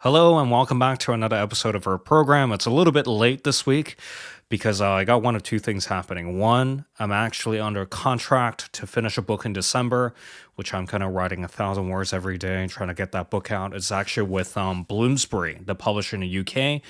Hello and welcome back to another episode of our program. It's a little bit late this week because I got one of two things happening. One, I'm actually under contract to finish a book in December, which I'm kind of writing 1,000 words every day and trying to get that book out. It's actually with Bloomsbury, the publisher in the UK.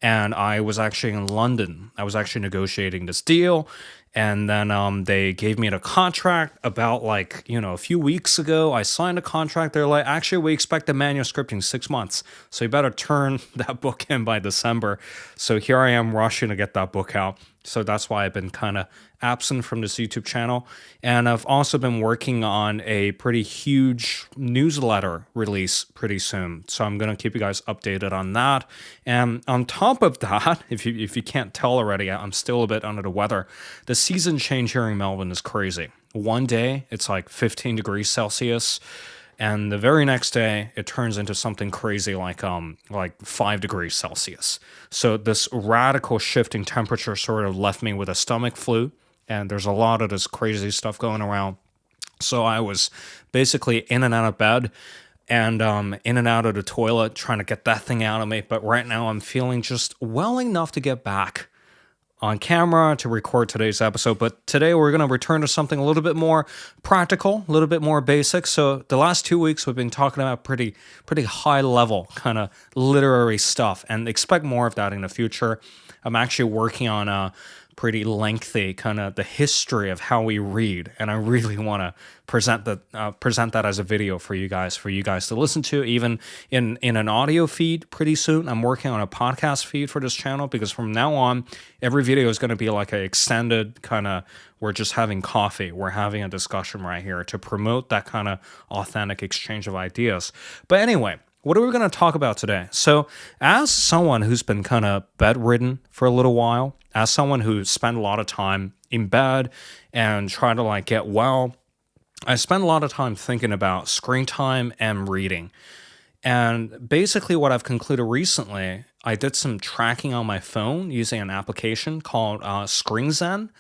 And I was actually in London. I was actually negotiating this deal. And then they gave me the contract about a few weeks ago. I signed a contract. They're like, actually, we expect the manuscript in 6 months. So you better turn that book in by December. So here I am rushing to get that book out. So that's why I've been kind of absent from this YouTube channel. And I've also been working on a pretty huge newsletter release pretty soon. So I'm going to keep you guys updated on that. And on top of that, if you can't tell already, I'm still a bit under the weather. The season change here in Melbourne is crazy. One day it's like 15 degrees Celsius. And the very next day, it turns into something crazy like 5 degrees Celsius. So this radical shift in temperature sort of left me with a stomach flu, and there's a lot of this crazy stuff going around. So I was basically in and out of bed and in and out of the toilet trying to get that thing out of me. But right now, I'm feeling just well enough to get back on camera to record today's episode. But today we're going to return to something a little bit more practical, a little bit more basic. So the last 2 weeks we've been talking about pretty high level kind of literary stuff, and expect more of that in the future. I'm actually working on a pretty lengthy kind of the history of how we read, and I really want to present that as a video for you guys to listen to, even in an audio feed pretty soon. I'm working on a podcast feed for this channel, because from now on every video is going to be like an extended kind of, we're just having coffee, we're having a discussion right here to promote that kind of authentic exchange of ideas. But anyway, what are we going to talk about today? So, as someone who's been kind of bedridden for a little while, as someone who spent a lot of time in bed and trying to get well, I spend a lot of time thinking about screen time and reading. And basically what I've concluded recently, I did some tracking on my phone using an application called ScreenZen.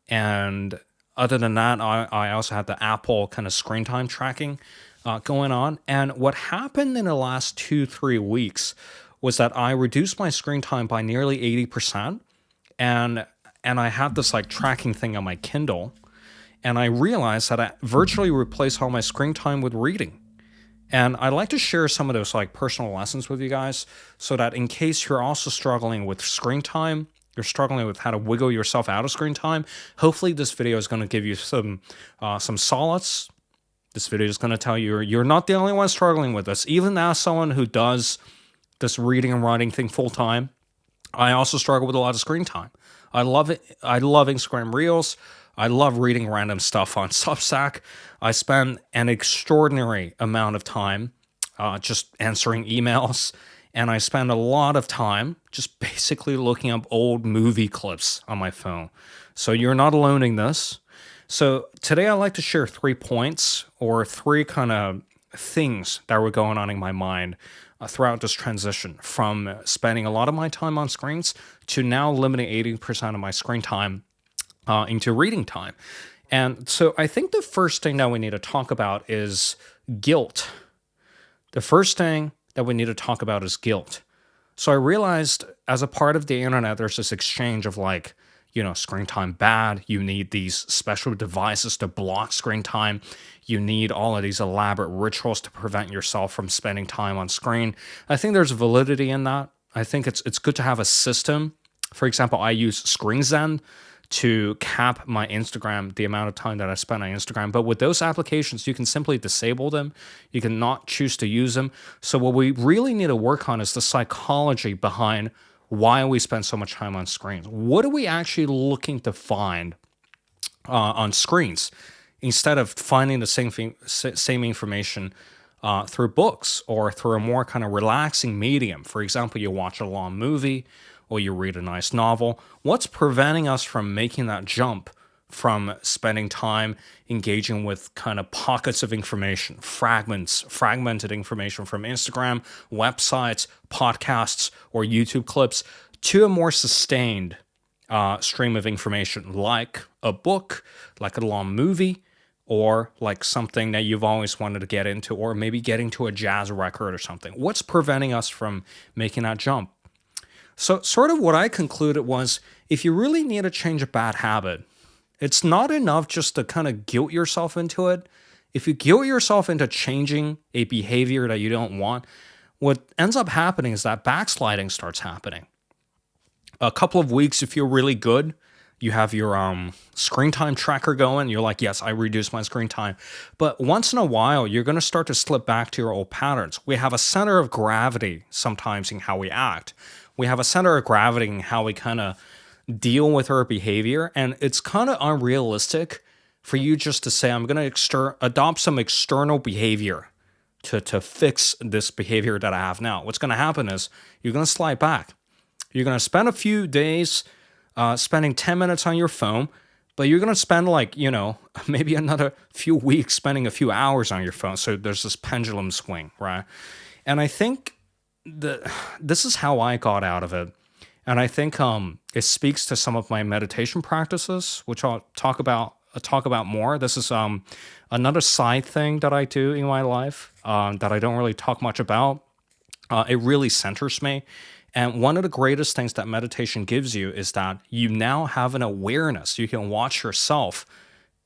And other than that, I also had the Apple kind of screen time tracking going on. And what happened in the last 2-3 weeks was that I reduced my screen time by nearly 80%. And I had this tracking thing on my Kindle. And I realized that I virtually replaced all my screen time with reading. And I'd like to share some of those personal lessons with you guys, so that in case you're also struggling with screen time, you're struggling with how to wiggle yourself out of screen time, hopefully this video is going to give you some solace. This video is going to tell you you're not the only one struggling with this. Even as someone who does this reading and writing thing full time, I also struggle with a lot of screen time. I love it. I love Instagram Reels. I love reading random stuff on Substack. I spend an extraordinary amount of time just answering emails. And I spend a lot of time just basically looking up old movie clips on my phone. So you're not alone in this. So today I'd like to share 3 points, or 3 kind of things that were going on in my mind throughout this transition from spending a lot of my time on screens to now limiting 80% of my screen time into reading time. And so I think the first thing that we need to talk about is guilt. The first thing that we need to talk about is guilt. So I realized as a part of the internet, there's this exchange of screen time bad. You need these special devices to block screen time. You need all of these elaborate rituals to prevent yourself from spending time on screen. I think there's validity in that. I think it's good to have a system. For example, I use ScreenZen to cap my Instagram, the amount of time that I spend on Instagram. But with those applications, you can simply disable them. You can not choose to use them. So what we really need to work on is the psychology behind why we spend so much time on screens. What are we actually looking to find on screens, instead of finding the same information through books or through a more kind of relaxing medium? For example, you watch a long movie or you read a nice novel. What's preventing us from making that jump from spending time engaging with kind of pockets of information, fragmented information from Instagram, websites, podcasts, or YouTube clips, to a more sustained stream of information, like a book, like a long movie, or like something that you've always wanted to get into, or maybe getting to a jazz record or something. What's preventing us from making that jump? So, sort of what I concluded was if you really need to change a bad habit, it's not enough just to kind of guilt yourself into it. If you guilt yourself into changing a behavior that you don't want, what ends up happening is that backsliding starts happening. A couple of weeks, you feel really good. You have your screen time tracker going. You're like, yes, I reduced my screen time. But once in a while, you're going to start to slip back to your old patterns. We have a center of gravity sometimes in how we act. We have a center of gravity in how we kind of deal with our behavior. And it's kind of unrealistic for you just to say, I'm going to adopt some external behavior to fix this behavior that I have now. What's going to happen is you're going to slide back. You're going to spend a few days spending 10 minutes on your phone, but you're going to spend maybe another few weeks spending a few hours on your phone. So there's this pendulum swing, right? And I think this is how I got out of it. And I think it speaks to some of my meditation practices, which I'll talk about more. This is another side thing that I do in my life that I don't really talk much about. It really centers me. And one of the greatest things that meditation gives you is that you now have an awareness. You can watch yourself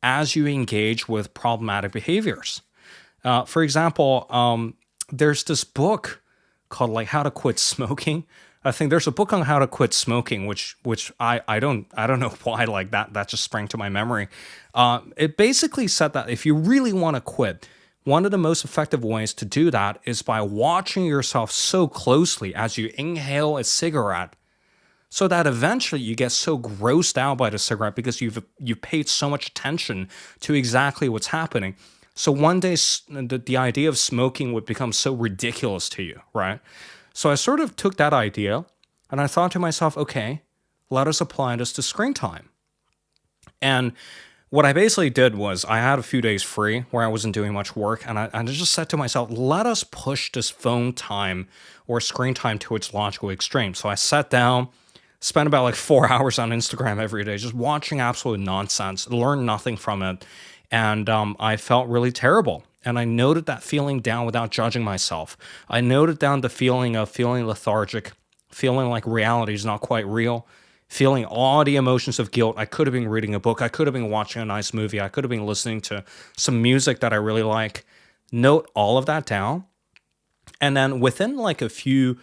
as you engage with problematic behaviors. For example, there's this book called like How to Quit Smoking. I think there's a book on how to quit smoking, which I don't know why like that just sprang to my memory. It basically said that if you really want to quit, one of the most effective ways to do that is by watching yourself so closely as you inhale a cigarette, so that eventually you get so grossed out by the cigarette because you've paid so much attention to exactly what's happening. So one day the idea of smoking would become so ridiculous to you, right? So I sort of took that idea and I thought to myself, okay, let us apply this to screen time. And what I basically did was I had a few days free where I wasn't doing much work, and I just said to myself, let us push this phone time or screen time to its logical extreme. So I sat down, spent about like 4 hours on Instagram every day, just watching absolute nonsense, learned nothing from it, and I felt really terrible. And I noted that feeling down without judging myself. I noted down the feeling of feeling lethargic, feeling like reality is not quite real, feeling all the emotions of guilt. I could have been reading a book. I could have been watching a nice movie. I could have been listening to some music that I really like. Note all of that down. And then within like a few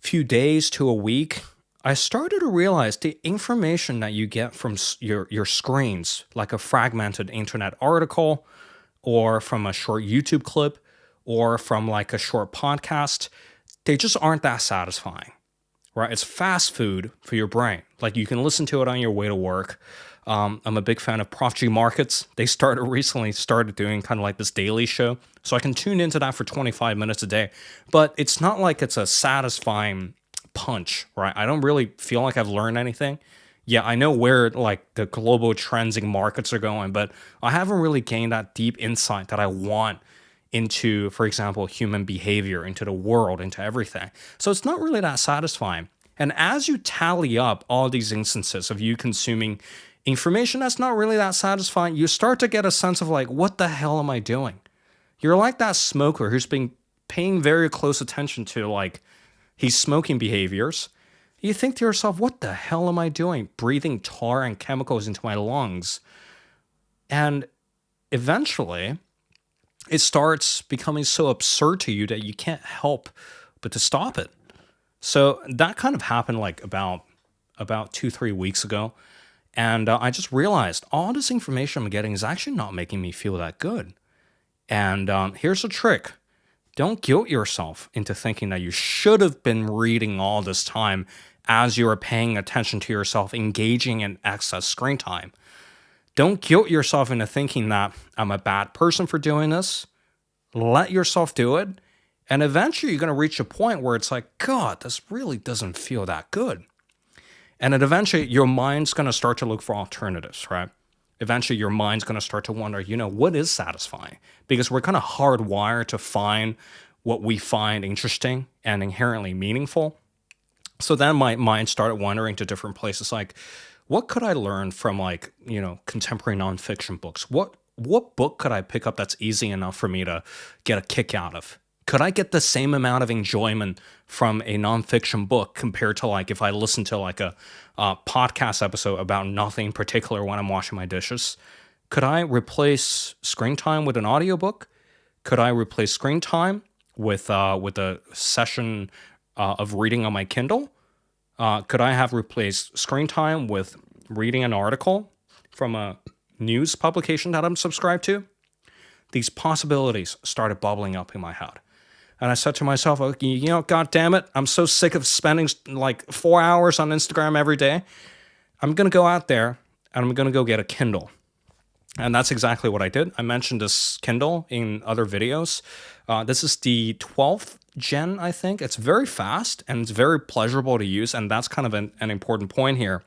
days to a week, I started to realize the information that you get from your screens, like a fragmented internet article or from a short YouTube clip or from like a short podcast, they just aren't that satisfying. Right? It's fast food for your brain. Like you can listen to it on your way to work. I'm a big fan of Prof G Markets. They recently started doing kind of like this daily show. So I can tune into that for 25 minutes a day. But it's not like it's a satisfying punch, right? I don't really feel like I've learned anything. Yeah, I know where like the global trends in markets are going, but I haven't really gained that deep insight that I want into, for example, human behavior, into the world, into everything. So it's not really that satisfying. And as you tally up all these instances of you consuming information that's not really that satisfying, you start to get a sense of like, what the hell am I doing? You're like that smoker who's been paying very close attention to like his smoking behaviors. You think to yourself, what the hell am I doing? Breathing tar and chemicals into my lungs. And eventually, it starts becoming so absurd to you that you can't help but to stop it. So that kind of happened like about 2-3 weeks ago. And I just realized all this information I'm getting is actually not making me feel that good. And here's the trick. Don't guilt yourself into thinking that you should have been reading all this time as you are paying attention to yourself, engaging in excess screen time. Don't guilt yourself into thinking that I'm a bad person for doing this. Let yourself do it. And eventually you're going to reach a point where it's like, God, this really doesn't feel that good. And then eventually your mind's going to start to look for alternatives, right? Eventually your mind's going to start to wonder, what is satisfying? Because we're kind of hardwired to find what we find interesting and inherently meaningful. So then my mind started wandering to different places like, what could I learn from like, contemporary nonfiction books? What what book could I pick up that's easy enough for me to get a kick out of? Could I get the same amount of enjoyment from a nonfiction book compared to like if I listen to like a podcast episode about nothing particular when I'm washing my dishes? Could I replace screen time with an audiobook? Could I replace screen time with a session of reading on my Kindle? Could I have replaced screen time with reading an article from a news publication that I'm subscribed to? These possibilities started bubbling up in my head. And I said to myself, okay, you know, God damn it, I'm so sick of spending like 4 hours on Instagram every day. I'm going to go out there and I'm going to go get a Kindle. And that's exactly what I did. I mentioned this Kindle in other videos. This is the 12th gen, I think. It's very fast and it's very pleasurable to use. And that's kind of an important point here,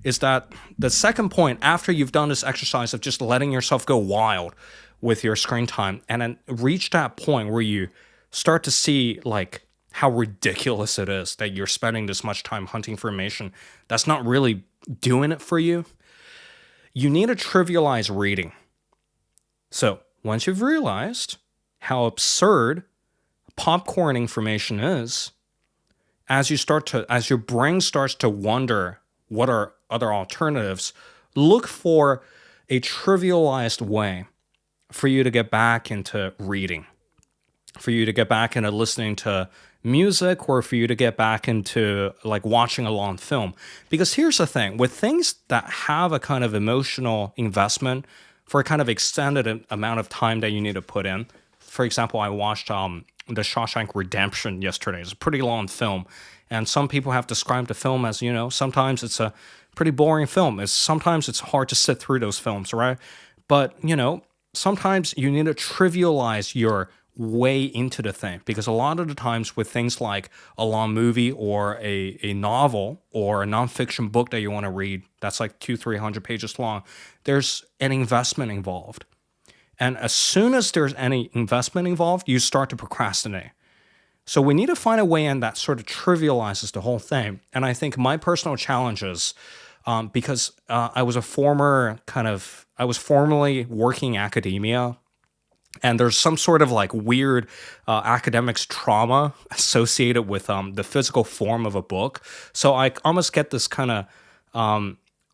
is that the second point, after you've done this exercise of just letting yourself go wild with your screen time and then reach that point where you start to see like how ridiculous it is that you're spending this much time hunting for information that's not really doing it for you, you need to trivialize reading. So once you've realized how absurd popcorn information is, as your brain starts to wonder what are other alternatives, look for a trivialized way for you to get back into reading, for you to get back into listening to music, or for you to get back into like watching a long film. Because here's the thing, with things that have a kind of emotional investment for a kind of extended amount of time that you need to put in. For example, I watched The Shawshank Redemption yesterday. It's a pretty long film. And some people have described the film as, you know, sometimes it's a pretty boring film. Sometimes it's hard to sit through those films, right? But, you know, sometimes you need to trivialize your way into the thing, because a lot of the times with things like a long movie or a novel or a nonfiction book that you want to read that's like 200-300 pages long, there's an investment involved. And as soon as there's any investment involved, you start to procrastinate. So we need to find a way in that sort of trivializes the whole thing. And I think my personal challenge is, because I was formerly working academia, and there's some sort of like weird academics trauma associated with the physical form of a book. So I almost get this kind of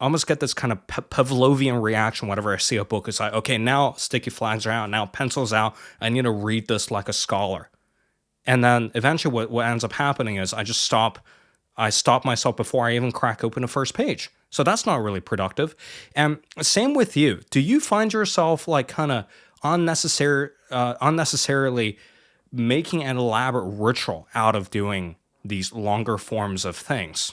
Pavlovian reaction whenever I see a book. It's like, okay, now sticky flags are out, now pencils out. I need to read this like a scholar. And then eventually what ends up happening is I stop myself before I even crack open the first page. So that's not really productive. And same with you. Do you find yourself like kind of unnecessarily making an elaborate ritual out of doing these longer forms of things?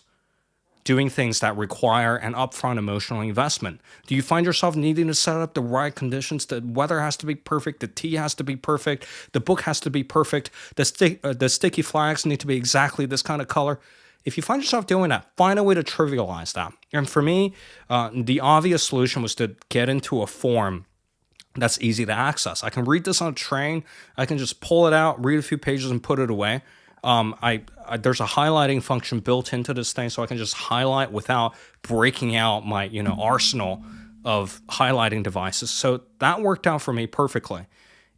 Doing things that require an upfront emotional investment? Do you find yourself needing to set up the right conditions? The weather has to be perfect, the tea has to be perfect, the book has to be perfect, the sticky flags need to be exactly this kind of color. If you find yourself doing that, find a way to trivialize that. And for me, the obvious solution was to get into a form that's easy to access. I can read this on a train. I can just pull it out, read a few pages, and put it away. There's a highlighting function built into this thing, so I can just highlight without breaking out my arsenal of highlighting devices. So that worked out for me perfectly.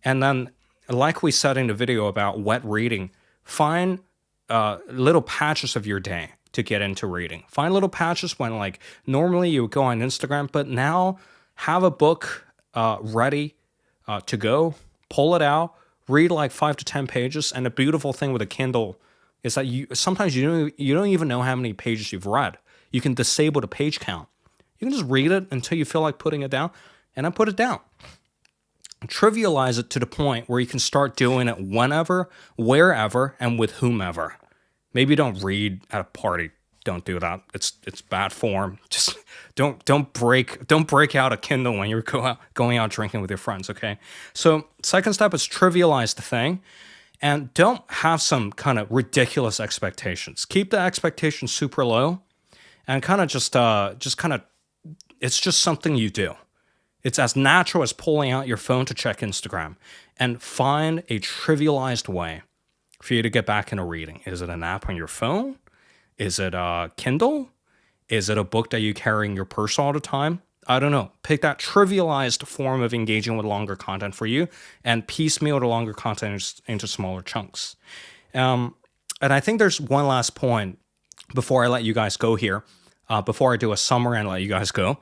And then, like we said in the video about wet reading, find little patches of your day to get into reading. Find little patches when like normally you would go on Instagram, but now have a book ready to go, pull it out, read like 5 to 10 pages. And the beautiful thing with a Kindle is that sometimes you don't even know how many pages you've read. You can disable the page count. You can just read it until you feel like putting it down, and then put it down. Trivialize it to the point where you can start doing it whenever, wherever, and with whomever. Maybe don't read at a party. Don't do that. It's bad form. Just don't break out a Kindle when you're going out drinking with your friends, okay? So second step is trivialize the thing, and don't have some kind of ridiculous expectations. Keep the expectations super low, and kind of it's just something you do. It's as natural as pulling out your phone to check Instagram, and find a trivialized way for you to get back into reading. Is it an app on your phone? Is it a Kindle? Is it a book that you carry in your purse all the time? I don't know, pick that trivialized form of engaging with longer content for you and piecemeal the longer content into smaller chunks. Um, and I think there's one last point before I let you guys go here, before I do a summary and let you guys go,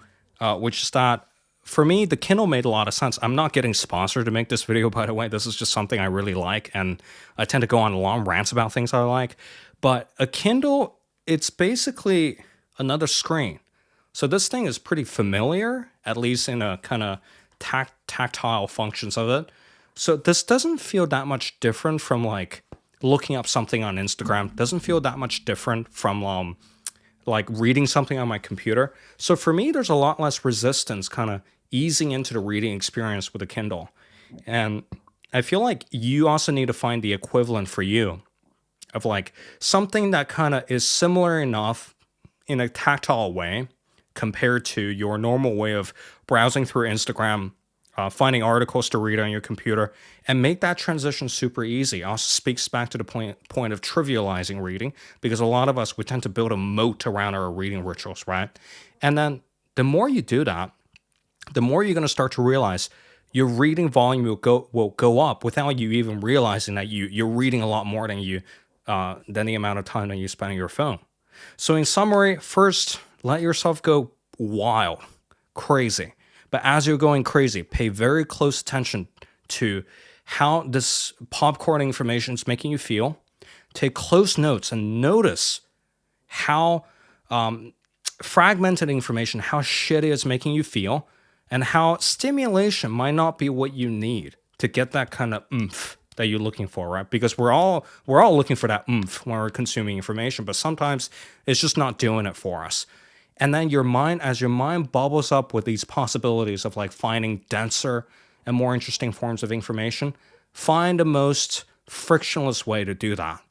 which is that for me, the Kindle made a lot of sense. I'm not getting sponsored to make this video, by the way. This is just something I really like, and I tend to go on long rants about things I like. But a Kindle, it's basically another screen. So this thing is pretty familiar, at least in a kind of tactile functions of it. So this doesn't feel that much different from like looking up something on Instagram. Doesn't feel that much different from like reading something on my computer. So for me, there's a lot less resistance kind of easing into the reading experience with a Kindle. And I feel like you also need to find the equivalent for you of like something that kind of is similar enough in a tactile way compared to your normal way of browsing through Instagram, finding articles to read on your computer, and make that transition super easy. Also speaks back to the point of trivializing reading, because a lot of us, we tend to build a moat around our reading rituals, right? And then the more you do that, the more you're going to start to realize your reading volume will go up without you even realizing that you're reading a lot more than the amount of time that you spend on your phone. So in summary, first, let yourself go wild, crazy. But as you're going crazy, pay very close attention to how this popcorn information is making you feel. Take close notes and notice how fragmented information, how shitty it's making you feel, and how stimulation might not be what you need to get that kind of oomph that you're looking for, right? Because we're all looking for that oomph when we're consuming information, but sometimes it's just not doing it for us. And then as your mind bubbles up with these possibilities of like finding denser and more interesting forms of information, find the most frictionless way to do that.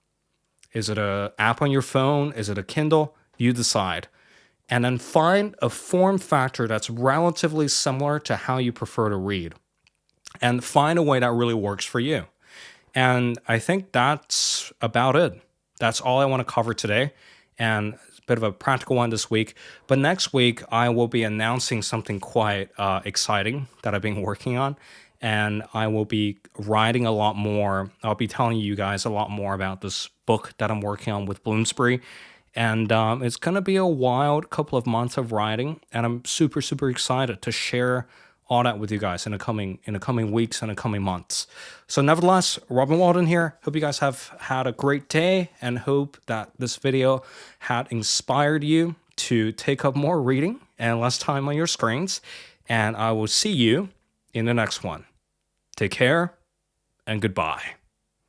Is it an app on your phone? Is it a Kindle? You decide. And then find a form factor that's relatively similar to how you prefer to read. And find a way that really works for you. And I think that's about it. That's all I want to cover today. And it's a bit of a practical one this week. But next week, I will be announcing something quite exciting that I've been working on. And I will be writing a lot more. I'll be telling you guys a lot more about this book that I'm working on with Bloomsbury. And it's going to be a wild couple of months of writing. And I'm super, super excited to share all that with you guys in the coming weeks and the coming months. So nevertheless, Robin Waldun here. Hope you guys have had a great day, and hope that this video had inspired you to take up more reading and less time on your screens. And I will see you in the next one. Take care and goodbye.